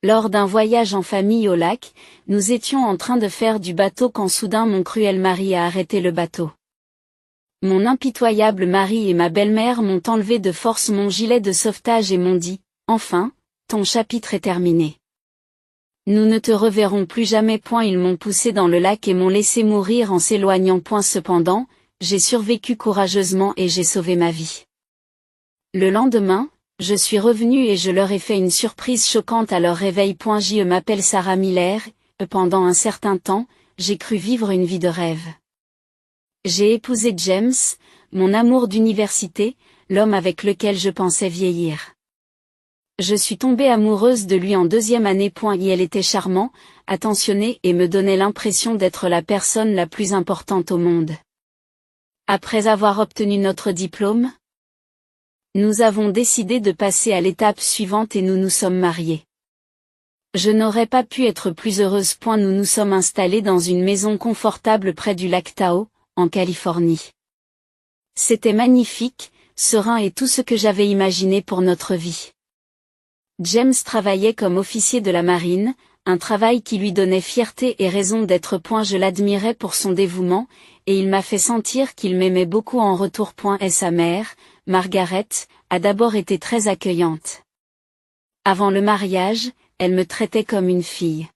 Lors d'un voyage en famille au lac, nous étions en train de faire du bateau quand soudain mon cruel mari a arrêté le bateau. Mon impitoyable mari et ma belle-mère m'ont enlevé de force mon gilet de sauvetage et m'ont dit « Enfin, ton chapitre est terminé. Nous ne te reverrons plus jamais. » Ils m'ont poussé dans le lac et m'ont laissé mourir en s'éloignant. Cependant, j'ai survécu courageusement et j'ai sauvé ma vie. Le lendemain, je suis revenue et je leur ai fait une surprise choquante à leur réveil. Je m'appelle Sarah Miller, et pendant un certain temps, j'ai cru vivre une vie de rêve. J'ai épousé James, mon amour d'université, l'homme avec lequel je pensais vieillir. Je suis tombée amoureuse de lui en deuxième année. Elle était charmant, attentionné et me donnait l'impression d'être la personne la plus importante au monde. Après avoir obtenu notre diplôme, nous avons décidé de passer à l'étape suivante et nous nous sommes mariés. Je n'aurais pas pu être plus heureuse. Nous nous sommes installés dans une maison confortable près du lac Tahoe, en Californie. C'était magnifique, serein et tout ce que j'avais imaginé pour notre vie. James travaillait comme officier de la marine, un travail qui lui donnait fierté et raison d'être. Je l'admirais pour son dévouement, et il m'a fait sentir qu'il m'aimait beaucoup en retour. Et sa mère, Margaret, a d'abord été très accueillante. Avant le mariage, elle me traitait comme une fille.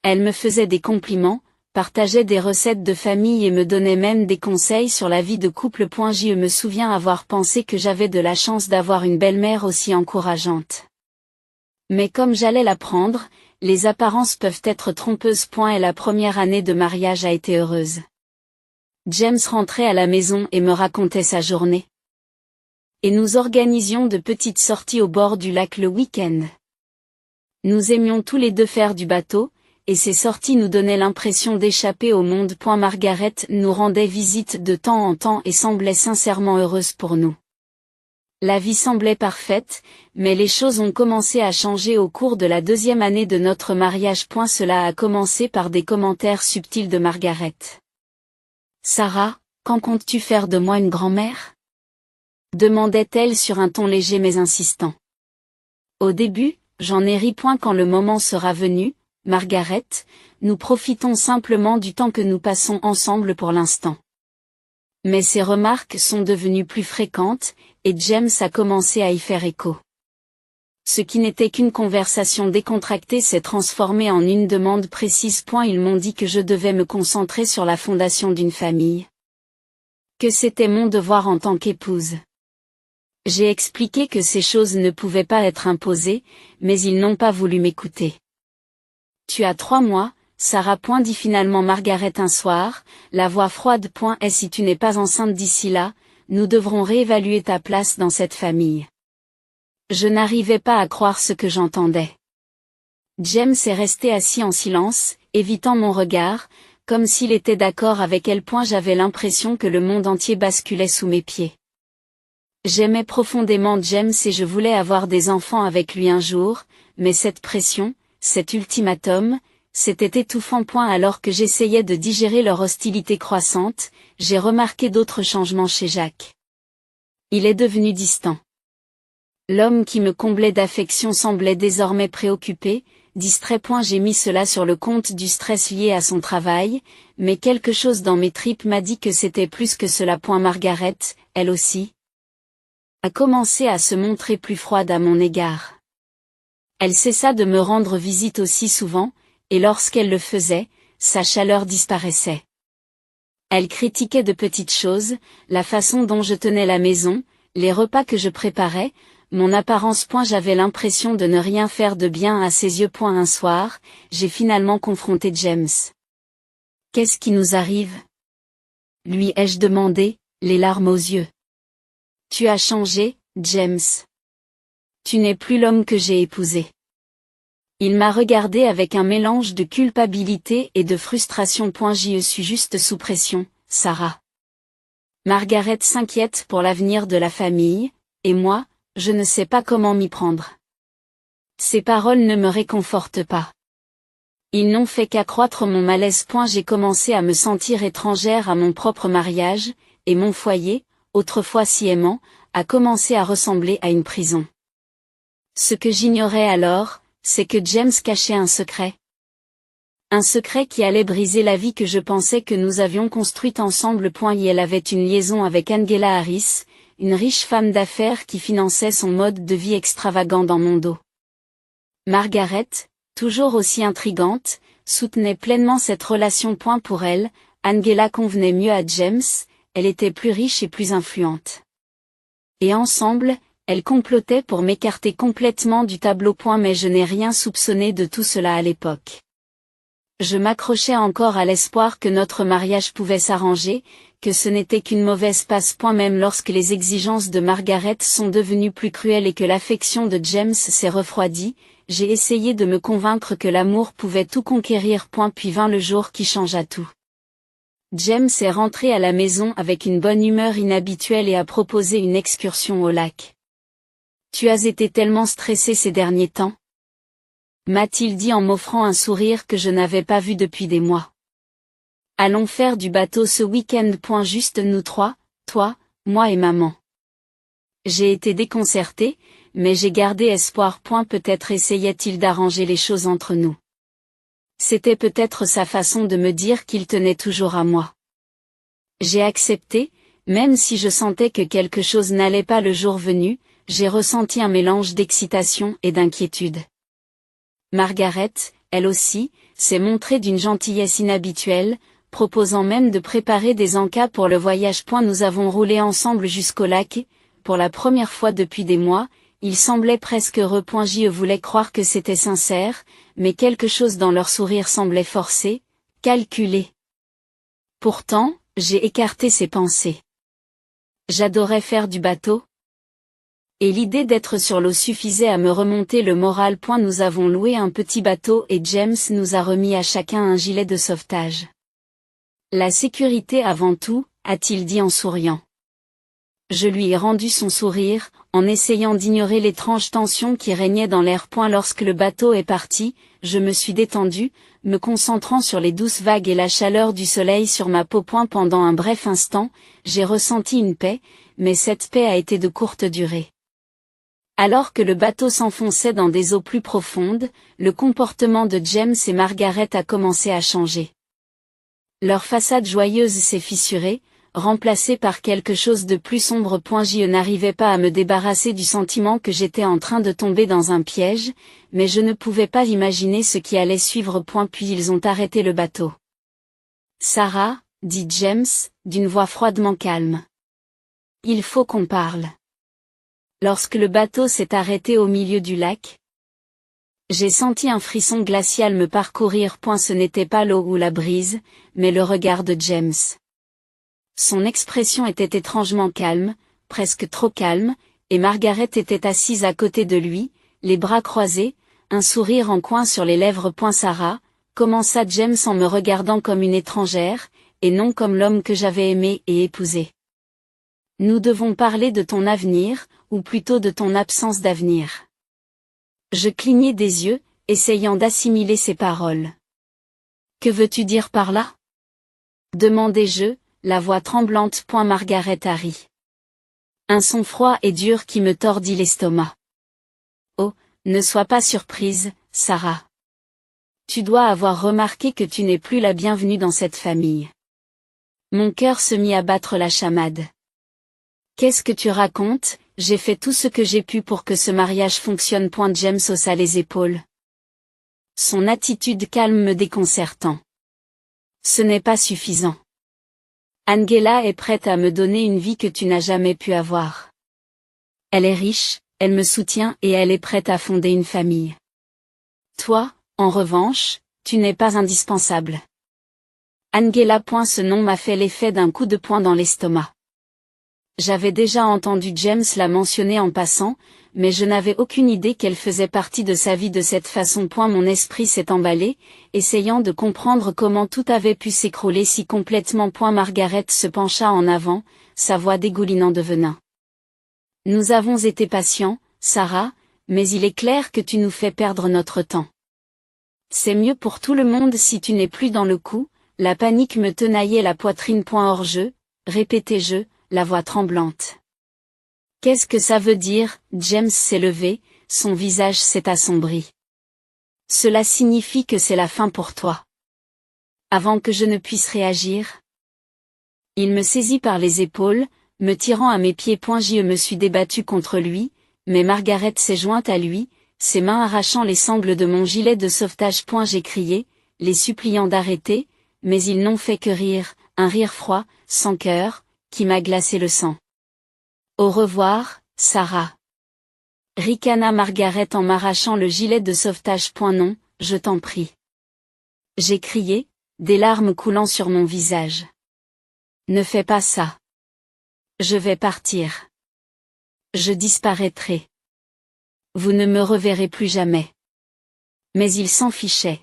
Elle me faisait des compliments, partageait des recettes de famille et me donnait même des conseils sur la vie de couple. Je me souviens avoir pensé que j'avais de la chance d'avoir une belle-mère aussi encourageante. Mais comme j'allais l'apprendre, les apparences peuvent être trompeuses. Et la première année de mariage a été heureuse. James rentrait à la maison et me racontait sa journée. Et nous organisions de petites sorties au bord du lac le week-end. Nous aimions tous les deux faire du bateau, et ces sorties nous donnaient l'impression d'échapper au monde. Margaret nous rendait visite de temps en temps et semblait sincèrement heureuse pour nous. La vie semblait parfaite, mais les choses ont commencé à changer au cours de la deuxième année de notre mariage. Cela a commencé par des commentaires subtils de Margaret. « Sarah, quand comptes-tu faire de moi une grand-mère ?» demandait-elle sur un ton léger mais insistant. Au début, j'en ai ri. Quand le moment sera venu, Margaret, nous profitons simplement du temps que nous passons ensemble pour l'instant. Mais ces remarques sont devenues plus fréquentes, et James a commencé à y faire écho. Ce qui n'était qu'une conversation décontractée s'est transformé en une demande précise. Ils m'ont dit que je devais me concentrer sur la fondation d'une famille. Que c'était mon devoir en tant qu'épouse. J'ai expliqué que ces choses ne pouvaient pas être imposées, mais ils n'ont pas voulu m'écouter. « Tu as 3 mois, Sarah. » dit finalement Margaret un soir, la voix froide. « Et si tu n'es pas enceinte d'ici là, nous devrons réévaluer ta place dans cette famille. » Je n'arrivais pas à croire ce que j'entendais. James est resté assis en silence, évitant mon regard, comme s'il était d'accord avec elle. J'avais l'impression que le monde entier basculait sous mes pieds. J'aimais profondément James et je voulais avoir des enfants avec lui un jour, mais cette pression, cet ultimatum, c'était étouffant. Alors que j'essayais de digérer leur hostilité croissante, j'ai remarqué d'autres changements chez Jack. Il est devenu distant. L'homme qui me comblait d'affection semblait désormais préoccupé, distrait. J'ai mis cela sur le compte du stress lié à son travail, mais quelque chose dans mes tripes m'a dit que c'était plus que cela. Margaret, elle aussi, a commencé à se montrer plus froide à mon égard. Elle cessa de me rendre visite aussi souvent, et lorsqu'elle le faisait, sa chaleur disparaissait. Elle critiquait de petites choses, la façon dont je tenais la maison, les repas que je préparais, mon apparence. J'avais l'impression de ne rien faire de bien à ses yeux. Un soir, j'ai finalement confronté James. « Qu'est-ce qui nous arrive ?» lui ai-je demandé, les larmes aux yeux. « Tu as changé, James. Tu n'es plus l'homme que j'ai épousé. » Il m'a regardé avec un mélange de culpabilité et de frustration. Je suis juste sous pression, Sarah. Margaret s'inquiète pour l'avenir de la famille, et moi, je ne sais pas comment m'y prendre. Ces paroles ne me réconfortent pas. Ils n'ont fait qu'accroître mon malaise. J'ai commencé à me sentir étrangère à mon propre mariage, et mon foyer, autrefois si aimant, a commencé à ressembler à une prison. Ce que j'ignorais alors, c'est que James cachait un secret. Un secret qui allait briser la vie que je pensais que nous avions construite ensemble. Et elle avait une liaison avec Angela Harris, une riche femme d'affaires qui finançait son mode de vie extravagant dans mon dos. Margaret, toujours aussi intrigante, soutenait pleinement cette relation. Pour elle, Angela convenait mieux à James, elle était plus riche et plus influente. Et ensemble, elles complotaient pour m'écarter complètement du tableau. Mais je n'ai rien soupçonné de tout cela à l'époque. Je m'accrochais encore à l'espoir que notre mariage pouvait s'arranger, que ce n'était qu'une mauvaise passe. Même lorsque les exigences de Margaret sont devenues plus cruelles et que l'affection de James s'est refroidie, j'ai essayé de me convaincre que l'amour pouvait tout conquérir. Puis vint le jour qui changea tout. James est rentré à la maison avec une bonne humeur inhabituelle et a proposé une excursion au lac. « Tu as été tellement stressé ces derniers temps ?» m'a-t-il dit en m'offrant un sourire que je n'avais pas vu depuis des mois. « Allons faire du bateau ce week-end. Juste nous trois, toi, moi et maman. » J'ai été déconcertée, mais j'ai gardé espoir. Peut-être essayait-il d'arranger les choses entre nous. C'était peut-être sa façon de me dire qu'il tenait toujours à moi. J'ai accepté, même si je sentais que quelque chose n'allait pas. Le jour venu, j'ai ressenti un mélange d'excitation et d'inquiétude. Margaret, elle aussi, s'est montrée d'une gentillesse inhabituelle, proposant même de préparer des encas pour le voyage. Nous avons roulé ensemble jusqu'au lac et, pour la première fois depuis des mois, il semblait presque heureux. Je voulais croire que c'était sincère, mais quelque chose dans leur sourire semblait forcé, calculé. Pourtant, j'ai écarté ces pensées. J'adorais faire du bateau. Et l'idée d'être sur l'eau suffisait à me remonter le moral. Nous avons loué un petit bateau et James nous a remis à chacun un gilet de sauvetage. La sécurité avant tout, a-t-il dit en souriant. Je lui ai rendu son sourire, en essayant d'ignorer l'étrange tension qui régnait dans l'air. Lorsque le bateau est parti, je me suis détendue, me concentrant sur les douces vagues et la chaleur du soleil sur ma peau. Pendant un bref instant, j'ai ressenti une paix, mais cette paix a été de courte durée. Alors que le bateau s'enfonçait dans des eaux plus profondes, le comportement de James et Margaret a commencé à changer. Leur façade joyeuse s'est fissurée, remplacée par quelque chose de plus sombre. Je n'arrivais pas à me débarrasser du sentiment que j'étais en train de tomber dans un piège, mais je ne pouvais pas imaginer ce qui allait suivre. Puis ils ont arrêté le bateau. « Sarah, » dit James, d'une voix froidement calme. « Il faut qu'on parle. » Lorsque le bateau s'est arrêté au milieu du lac, j'ai senti un frisson glacial me parcourir. Ce n'était pas l'eau ou la brise, mais le regard de James. Son expression était étrangement calme, presque trop calme, et Margaret était assise à côté de lui, les bras croisés, un sourire en coin sur les lèvres. Sarah, commença James en me regardant comme une étrangère, et non comme l'homme que j'avais aimé et épousé. Nous devons parler de ton avenir, ou plutôt de ton absence d'avenir. Je clignai des yeux, essayant d'assimiler ces paroles. Que veux-tu dire par là? Demandai-je, la voix tremblante. Margaret a ri. Un son froid et dur qui me tordit l'estomac. Oh, ne sois pas surprise, Sarah. Tu dois avoir remarqué que tu n'es plus la bienvenue dans cette famille. Mon cœur se mit à battre la chamade. Qu'est-ce que tu racontes? J'ai fait tout ce que j'ai pu pour que ce mariage fonctionne. James haussa les épaules. Son attitude calme me déconcertant. Ce n'est pas suffisant. Angela est prête à me donner une vie que tu n'as jamais pu avoir. Elle est riche, elle me soutient et elle est prête à fonder une famille. Toi, en revanche, tu n'es pas indispensable. Angela. Ce nom m'a fait l'effet d'un coup de poing dans l'estomac. J'avais déjà entendu James la mentionner en passant, mais je n'avais aucune idée qu'elle faisait partie de sa vie de cette façon. Mon esprit s'est emballé, essayant de comprendre comment tout avait pu s'écrouler si complètement. Margaret se pencha en avant, sa voix dégoulinant de venin. Nous avons été patients, Sarah, mais il est clair que tu nous fais perdre notre temps. C'est mieux pour tout le monde si tu n'es plus dans le coup. La panique me tenaillait la poitrine. Hors jeu, répétai-je, la voix tremblante. Qu'est-ce que ça veut dire? James s'est levé, son visage s'est assombri. Cela signifie que c'est la fin pour toi. Avant que je ne puisse réagir. Il me saisit par les épaules, me tirant à mes pieds. Je me suis débattu contre lui, mais Margaret s'est jointe à lui, ses mains arrachant les sangles de mon gilet de sauvetage. J'ai crié, les suppliant d'arrêter, mais ils n'ont fait que rire, un rire froid, sans cœur, qui m'a glacé le sang. Au revoir, Sarah. Ricana Margaret en m'arrachant le gilet de sauvetage. Non, je t'en prie. J'ai crié, des larmes coulant sur mon visage. Ne fais pas ça. Je vais partir. Je disparaîtrai. Vous ne me reverrez plus jamais. Mais ils s'en fichaient.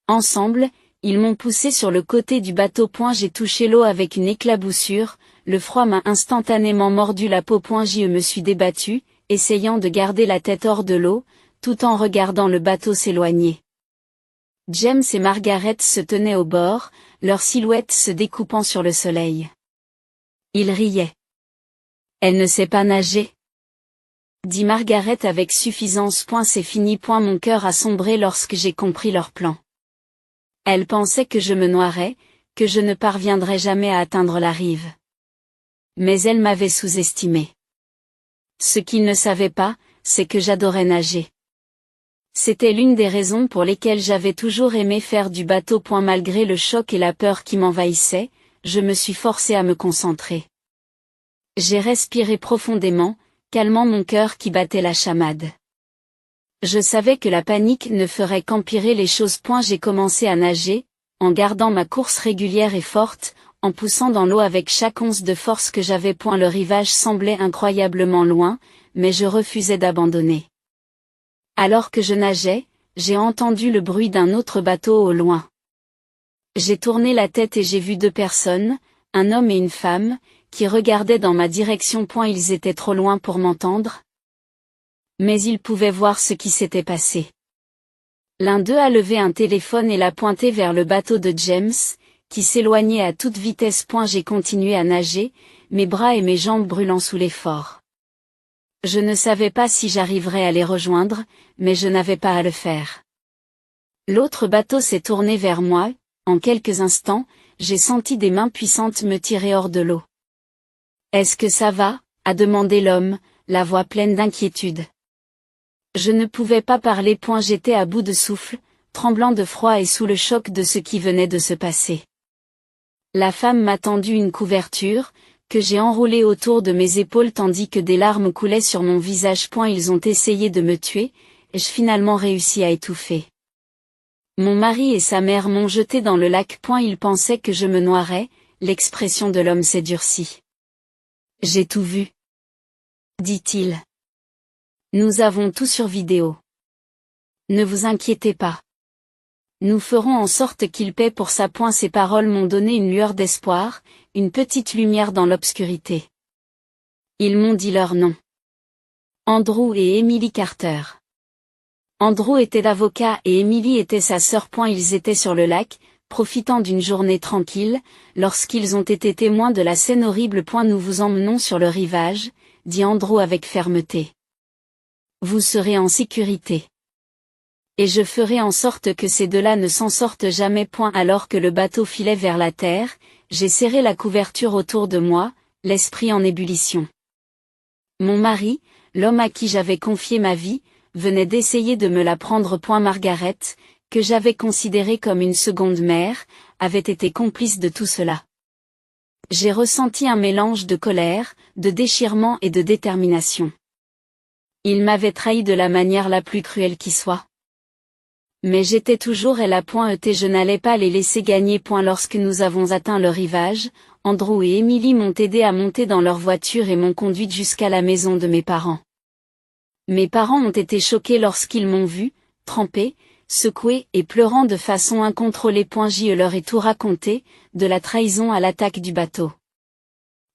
Ensemble, ils m'ont poussé sur le côté du bateau. J'ai touché l'eau avec une éclaboussure, le froid m'a instantanément mordu la peau. Je me suis débattu, essayant de garder la tête hors de l'eau, tout en regardant le bateau s'éloigner. James et Margaret se tenaient au bord, leurs silhouettes se découpant sur le soleil. Ils riaient. Elle ne sait pas nager, dit Margaret avec suffisance. C'est fini. Mon cœur a sombré lorsque j'ai compris leur plan. Elle pensait que je me noierais, que je ne parviendrais jamais à atteindre la rive. Mais elle m'avait sous-estimé. Ce qu'ils ne savaient pas, c'est que j'adorais nager. C'était l'une des raisons pour lesquelles j'avais toujours aimé faire du bateau. Malgré le choc et la peur qui m'envahissaient, je me suis forcée à me concentrer. J'ai respiré profondément, calmant mon cœur qui battait la chamade. Je savais que la panique ne ferait qu'empirer les choses. J'ai commencé à nager, en gardant ma course régulière et forte, en poussant dans l'eau avec chaque once de force que j'avais. Le rivage semblait incroyablement loin, mais je refusais d'abandonner. Alors que je nageais, j'ai entendu le bruit d'un autre bateau au loin. J'ai tourné la tête et j'ai vu deux personnes, un homme et une femme, qui regardaient dans ma direction. Ils étaient trop loin pour m'entendre. Mais ils pouvaient voir ce qui s'était passé. L'un d'eux a levé un téléphone et l'a pointé vers le bateau de James, qui s'éloignait à toute vitesse. J'ai continué à nager, mes bras et mes jambes brûlant sous l'effort. Je ne savais pas si j'arriverais à les rejoindre, mais je n'avais pas à le faire. L'autre bateau s'est tourné vers moi, en quelques instants, j'ai senti des mains puissantes me tirer hors de l'eau. « Est-ce que ça va ?» a demandé l'homme, la voix pleine d'inquiétude. Je ne pouvais pas parler. J'étais à bout de souffle, tremblant de froid et sous le choc de ce qui venait de se passer. La femme m'a tendu une couverture, que j'ai enroulée autour de mes épaules tandis que des larmes coulaient sur mon visage. Ils ont essayé de me tuer, et j'ai finalement réussi à étouffer. Mon mari et sa mère m'ont jeté dans le lac. Ils pensaient que je me noierais, l'expression de l'homme s'est durcie. J'ai tout vu, dit-il. Nous avons tout sur vidéo. Ne vous inquiétez pas. Nous ferons en sorte qu'il paie pour ça. Ces paroles m'ont donné une lueur d'espoir, une petite lumière dans l'obscurité. Ils m'ont dit leur nom. Andrew et Emily Carter. Andrew était l'avocat et Emily était sa sœur. Ils étaient sur le lac, profitant d'une journée tranquille, lorsqu'ils ont été témoins de la scène horrible. Nous vous emmenons sur le rivage, dit Andrew avec fermeté. Vous serez en sécurité. Et je ferai en sorte que ces deux-là ne s'en sortent jamais. Alors que le bateau filait vers la terre, j'ai serré la couverture autour de moi, l'esprit en ébullition. Mon mari, l'homme à qui j'avais confié ma vie, venait d'essayer de me la prendre. Margaret, que j'avais considérée comme une seconde mère, avait été complice de tout cela. J'ai ressenti un mélange de colère, de déchirement et de détermination. Il m'avait trahi de la manière la plus cruelle qui soit. Mais j'étais toujours et la je n'allais pas les laisser gagner. Lorsque nous avons atteint le rivage, Andrew et Emily m'ont aidé à monter dans leur voiture et m'ont conduite jusqu'à la maison de mes parents. Mes parents ont été choqués lorsqu'ils m'ont vu, trempée, secouée et pleurant de façon incontrôlée. Je leur ai tout raconté, de la trahison à l'attaque du bateau.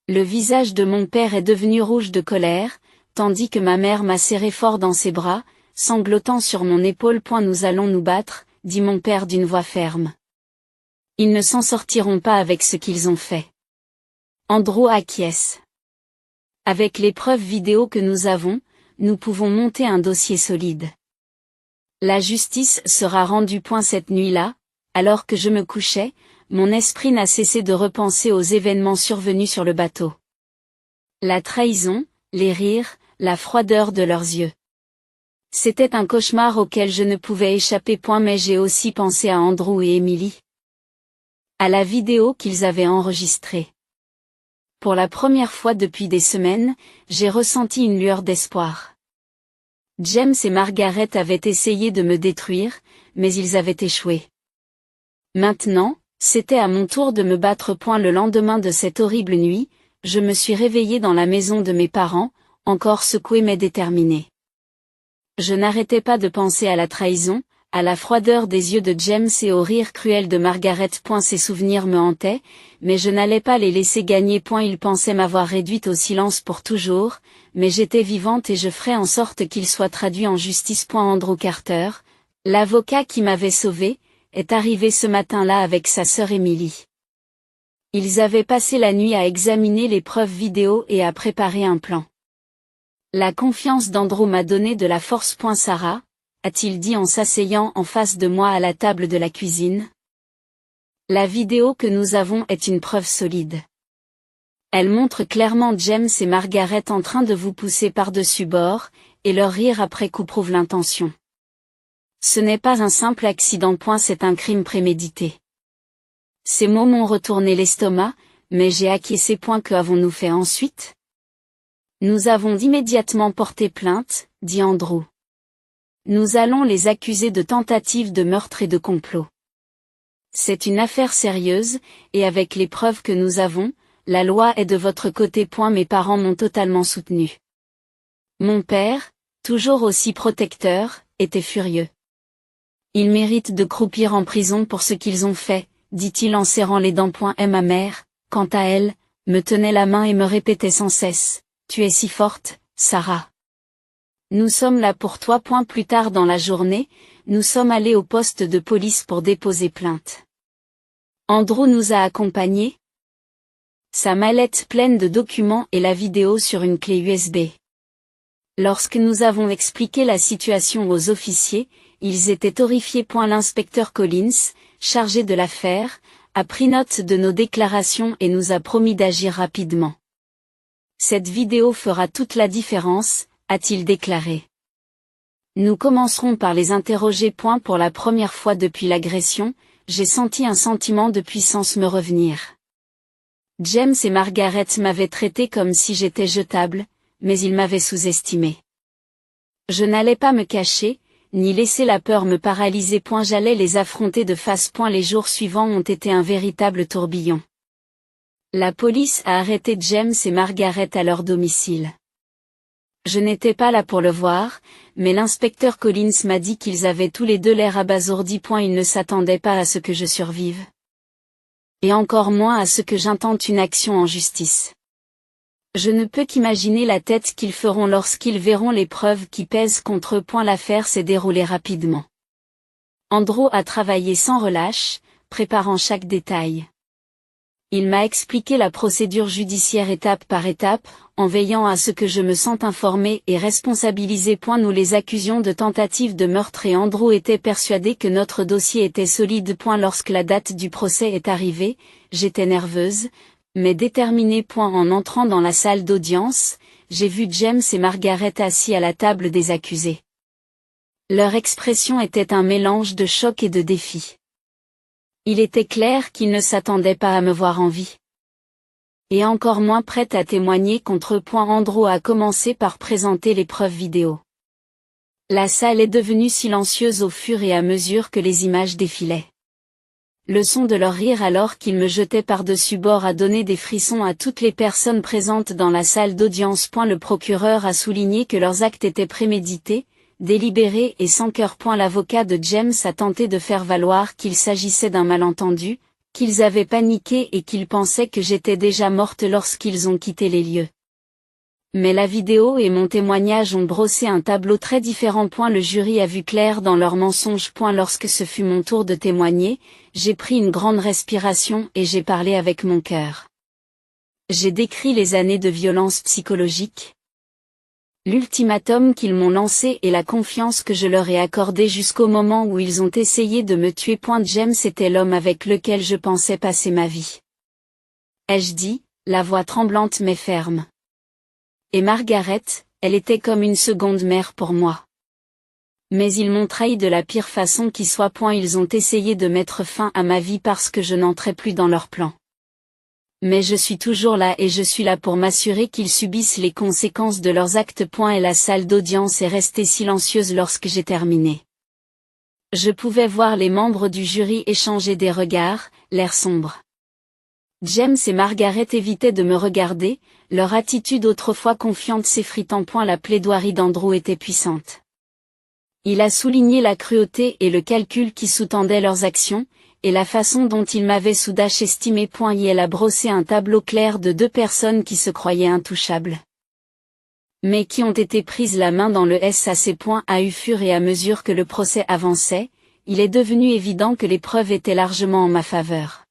Le visage de mon père est devenu rouge de colère, tandis que ma mère m'a serré fort dans ses bras, sanglotant sur mon épaule. Nous allons nous battre, dit mon père d'une voix ferme. Ils ne s'en sortiront pas avec ce qu'ils ont fait. Andrew acquiesce. Avec les preuves vidéo que nous avons, nous pouvons monter un dossier solide. La justice sera rendue. Cette nuit-là, alors que je me couchais, mon esprit n'a cessé de repenser aux événements survenus sur le bateau. La trahison, les rires, la froideur de leurs yeux. C'était un cauchemar auquel je ne pouvais échapper. Mais j'ai aussi pensé à Andrew et Emily. À la vidéo qu'ils avaient enregistrée. Pour la première fois depuis des semaines, j'ai ressenti une lueur d'espoir. James et Margaret avaient essayé de me détruire, mais ils avaient échoué. Maintenant, c'était à mon tour de me battre. Le lendemain de cette horrible nuit, je me suis réveillée dans la maison de mes parents, encore secouée mais déterminée. Je n'arrêtais pas de penser à la trahison, à la froideur des yeux de James et au rire cruel de Margaret. Ces souvenirs me hantaient, mais je n'allais pas les laisser gagner. Ils pensaient m'avoir réduite au silence pour toujours, mais j'étais vivante et je ferais en sorte qu'il soit traduit en justice. Andrew Carter, l'avocat qui m'avait sauvée, est arrivé ce matin-là avec sa sœur Emily. Ils avaient passé la nuit à examiner les preuves vidéo et à préparer un plan. La confiance d'Andrew m'a donné de la force. Sarah, a-t-il dit en s'asseyant en face de moi à la table de la cuisine. La vidéo que nous avons est une preuve solide. Elle montre clairement James et Margaret en train de vous pousser par-dessus bord, et leur rire après coup prouve l'intention. Ce n'est pas un simple accident. C'est un crime prémédité. Ces mots m'ont retourné l'estomac, mais j'ai acquiescé. Que avons-nous fait ensuite? Nous avons immédiatement porté plainte, dit Andrew. Nous allons les accuser de tentative de meurtre et de complot. C'est une affaire sérieuse, et avec les preuves que nous avons, la loi est de votre côté. Mes parents m'ont totalement soutenu. Mon père, toujours aussi protecteur, était furieux. Ils méritent de croupir en prison pour ce qu'ils ont fait, dit-il en serrant les dents. Et ma mère, quant à elle, me tenait la main et me répétait sans cesse, « Tu es si forte, Sarah. Nous sommes là pour toi. » Plus tard dans la journée, nous sommes allés au poste de police pour déposer plainte. Andrew nous a accompagnés. Sa mallette pleine de documents et la vidéo sur une clé USB. Lorsque nous avons expliqué la situation aux officiers, ils étaient horrifiés. L'inspecteur Collins, chargé de l'affaire, a pris note de nos déclarations et nous a promis d'agir rapidement. Cette vidéo fera toute la différence, a-t-il déclaré. Nous commencerons par les interroger. Pour la première fois depuis l'agression, j'ai senti un sentiment de puissance me revenir. James et Margaret m'avaient traité comme si j'étais jetable, mais ils m'avaient sous-estimé. Je n'allais pas me cacher, ni laisser la peur me paralyser. J'allais les affronter de face. Les jours suivants ont été un véritable tourbillon. La police a arrêté James et Margaret à leur domicile. Je n'étais pas là pour le voir, mais l'inspecteur Collins m'a dit qu'ils avaient tous les deux l'air abasourdis. Ils ne s'attendaient pas à ce que je survive. Et encore moins à ce que j'intente une action en justice. Je ne peux qu'imaginer la tête qu'ils feront lorsqu'ils verront les preuves qui pèsent contre eux. L'affaire s'est déroulée rapidement. Andrew a travaillé sans relâche, préparant chaque détail. Il m'a expliqué la procédure judiciaire étape par étape, en veillant à ce que je me sente informée et responsabilisée. Nous les accusions de tentative de meurtre et Andrew était persuadé que notre dossier était solide. Lorsque la date du procès est arrivée, j'étais nerveuse, mais déterminée. En entrant dans la salle d'audience, j'ai vu James et Margaret assis à la table des accusés. Leur expression était un mélange de choc et de défi. Il était clair qu'ils ne s'attendaient pas à me voir en vie. Et encore moins prête à témoigner contre eux. Andrew a commencé par présenter les preuves vidéo. La salle est devenue silencieuse au fur et à mesure que les images défilaient. Le son de leur rire alors qu'ils me jetaient par-dessus bord a donné des frissons à toutes les personnes présentes dans la salle d'audience. Le procureur a souligné que leurs actes étaient prémédités, délibérés et sans cœur. L'avocat de James a tenté de faire valoir qu'il s'agissait d'un malentendu, qu'ils avaient paniqué et qu'ils pensaient que j'étais déjà morte lorsqu'ils ont quitté les lieux. Mais la vidéo et mon témoignage ont brossé un tableau très différent. Le jury a vu clair dans leurs mensonges. Lorsque ce fut mon tour de témoigner, j'ai pris une grande respiration et j'ai parlé avec mon cœur. J'ai décrit les années de violence psychologique, L'ultimatum qu'ils m'ont lancé et la confiance que je leur ai accordée jusqu'au moment où ils ont essayé de me tuer. James était l'homme avec lequel je pensais passer ma vie. Ai-je dit, la voix tremblante mais ferme. Et Margaret, elle était comme une seconde mère pour moi. Mais ils m'ont trahi de la pire façon qui soit. Ils ont essayé de mettre fin à ma vie parce que je n'entrais plus dans leur plan. Mais je suis toujours là et je suis là pour m'assurer qu'ils subissent les conséquences de leurs actes. Et la salle d'audience est restée silencieuse lorsque j'ai terminé. Je pouvais voir les membres du jury échanger des regards, l'air sombre. James et Margaret évitaient de me regarder, leur attitude autrefois confiante s'effritant. La plaidoirie d'Andrew était puissante. Il a souligné la cruauté et le calcul qui sous-tendaient leurs actions, et la façon dont il m'avait soudain estimé. Il a brossé un tableau clair de deux personnes qui se croyaient intouchables. Mais qui ont été prises la main dans le SAC. Au fur et à mesure que le procès avançait, il est devenu évident que les preuves étaient largement en ma faveur.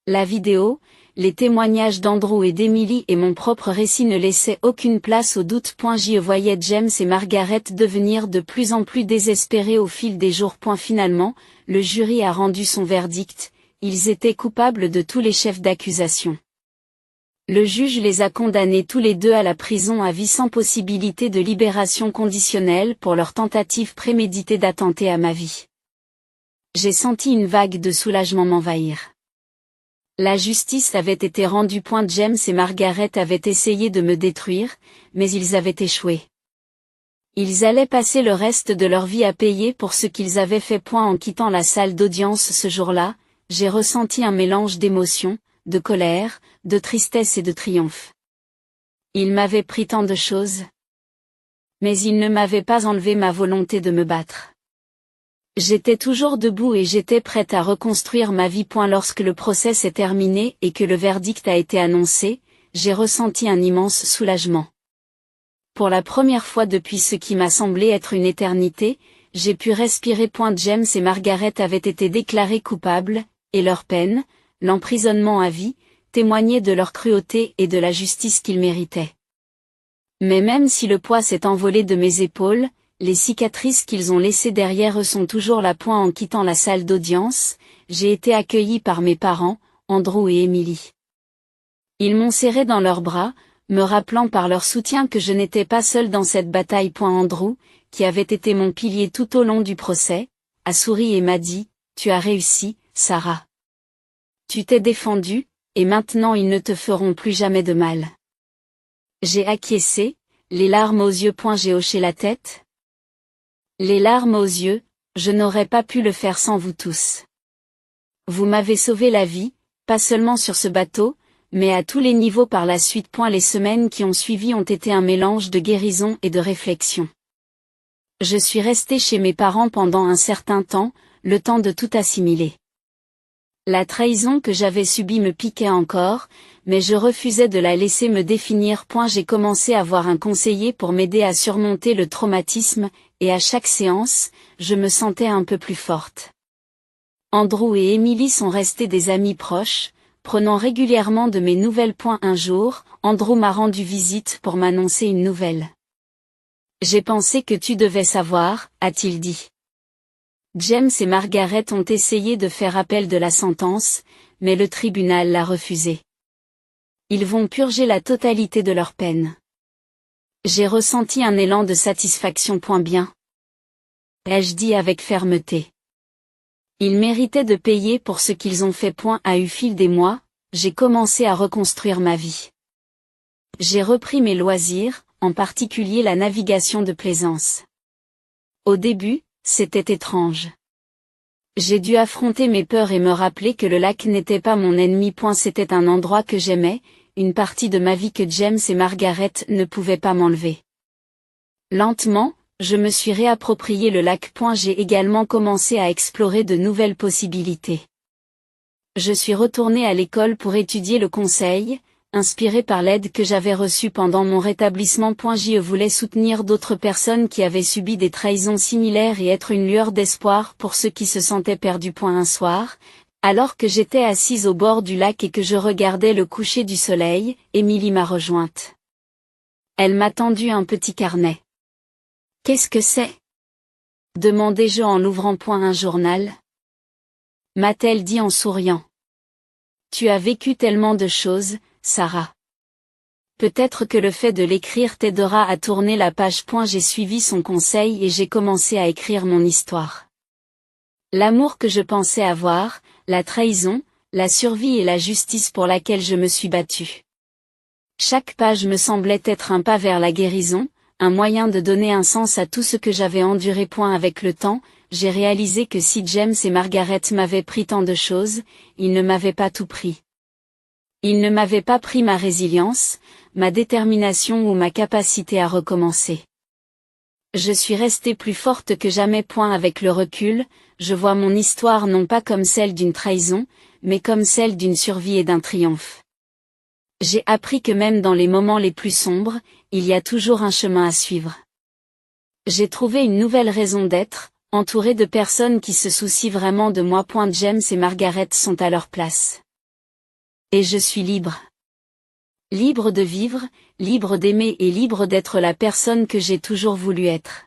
La vidéo, les témoignages d'Andrew et d'Emily et mon propre récit ne laissaient aucune place au doute. J'y voyais James et Margaret devenir de plus en plus désespérés au fil des jours. Finalement, le jury a rendu son verdict, ils étaient coupables de tous les chefs d'accusation. Le juge les a condamnés tous les deux à la prison à vie sans possibilité de libération conditionnelle pour leur tentative préméditée d'attenter à ma vie. J'ai senti une vague de soulagement m'envahir. La justice avait été rendue. James et Margaret avaient essayé de me détruire, mais ils avaient échoué. Ils allaient passer le reste de leur vie à payer pour ce qu'ils avaient fait. En quittant la salle d'audience ce jour-là, j'ai ressenti un mélange d'émotions, de colère, de tristesse et de triomphe. Ils m'avaient pris tant de choses. Mais ils ne m'avaient pas enlevé ma volonté de me battre. J'étais toujours debout et j'étais prête à reconstruire ma vie. Lorsque le procès s'est terminé et que le verdict a été annoncé, j'ai ressenti un immense soulagement. Pour la première fois depuis ce qui m'a semblé être une éternité, j'ai pu respirer. James et Margaret avaient été déclarés coupables, et leur peine, l'emprisonnement à vie, témoignait de leur cruauté et de la justice qu'ils méritaient. Mais même si le poids s'est envolé de mes épaules, les cicatrices qu'ils ont laissées derrière eux sont toujours là. En quittant la salle d'audience, j'ai été accueillie par mes parents, Andrew et Emily. Ils m'ont serré dans leurs bras, me rappelant par leur soutien que je n'étais pas seule dans cette bataille. Andrew, qui avait été mon pilier tout au long du procès, a souri et m'a dit, « Tu as réussi, Sarah. Tu t'es défendue, et maintenant ils ne te feront plus jamais de mal. » J'ai acquiescé, les larmes aux yeux. J'ai hoché la tête. Les larmes aux yeux, je n'aurais pas pu le faire sans vous tous. Vous m'avez sauvé la vie, pas seulement sur ce bateau, mais à tous les niveaux par la suite. Les semaines qui ont suivi ont été un mélange de guérison et de réflexion. Je suis restée chez mes parents pendant un certain temps, le temps de tout assimiler. La trahison que j'avais subie me piquait encore, mais je refusais de la laisser me définir. J'ai commencé à voir un conseiller pour m'aider à surmonter le traumatisme, et à chaque séance, je me sentais un peu plus forte. Andrew et Emily sont restés des amis proches, prenant régulièrement de mes nouvelles. Un jour, Andrew m'a rendu visite pour m'annoncer une nouvelle. « J'ai pensé que tu devais savoir, » a-t-il dit. James et Margaret ont essayé de faire appel de la sentence, mais le tribunal l'a refusé. Ils vont purger la totalité de leur peine. J'ai ressenti un élan de satisfaction. Bien. Ai-je dit avec fermeté. Ils méritaient de payer pour ce qu'ils ont fait. Au fil des mois, j'ai commencé à reconstruire ma vie. J'ai repris mes loisirs, en particulier la navigation de plaisance. Au début, c'était étrange. J'ai dû affronter mes peurs et me rappeler que le lac n'était pas mon ennemi. C'était un endroit que j'aimais, une partie de ma vie que James et Margaret ne pouvaient pas m'enlever. Lentement, je me suis réapproprié le lac. J'ai également commencé à explorer de nouvelles possibilités. Je suis retournée à l'école pour étudier le conseil, inspirée par l'aide que j'avais reçue pendant mon rétablissement. Je voulais soutenir d'autres personnes qui avaient subi des trahisons similaires et être une lueur d'espoir pour ceux qui se sentaient perdus. Un soir, alors que j'étais assise au bord du lac et que je regardais le coucher du soleil, Emily m'a rejointe. Elle m'a tendu un petit carnet. Qu'est-ce que c'est? Demandai-je en n'ouvrant point un journal. M'a-t-elle dit en souriant. Tu as vécu tellement de choses, Sarah. Peut-être que le fait de l'écrire t'aidera à tourner la page. J'ai suivi son conseil et j'ai commencé à écrire mon histoire. L'amour que je pensais avoir, la trahison, la survie et la justice pour laquelle je me suis battue. Chaque page me semblait être un pas vers la guérison, un moyen de donner un sens à tout ce que j'avais enduré. Avec le temps, j'ai réalisé que si James et Margaret m'avaient pris tant de choses, ils ne m'avaient pas tout pris. Ils ne m'avaient pas pris ma résilience, ma détermination ou ma capacité à recommencer. Je suis restée plus forte que jamais. Avec le recul, je vois mon histoire non pas comme celle d'une trahison, mais comme celle d'une survie et d'un triomphe. J'ai appris que même dans les moments les plus sombres, il y a toujours un chemin à suivre. J'ai trouvé une nouvelle raison d'être, entourée de personnes qui se soucient vraiment de moi. James et Margaret sont à leur place. Et je suis libre. Libre de vivre, libre d'aimer et libre d'être la personne que j'ai toujours voulu être.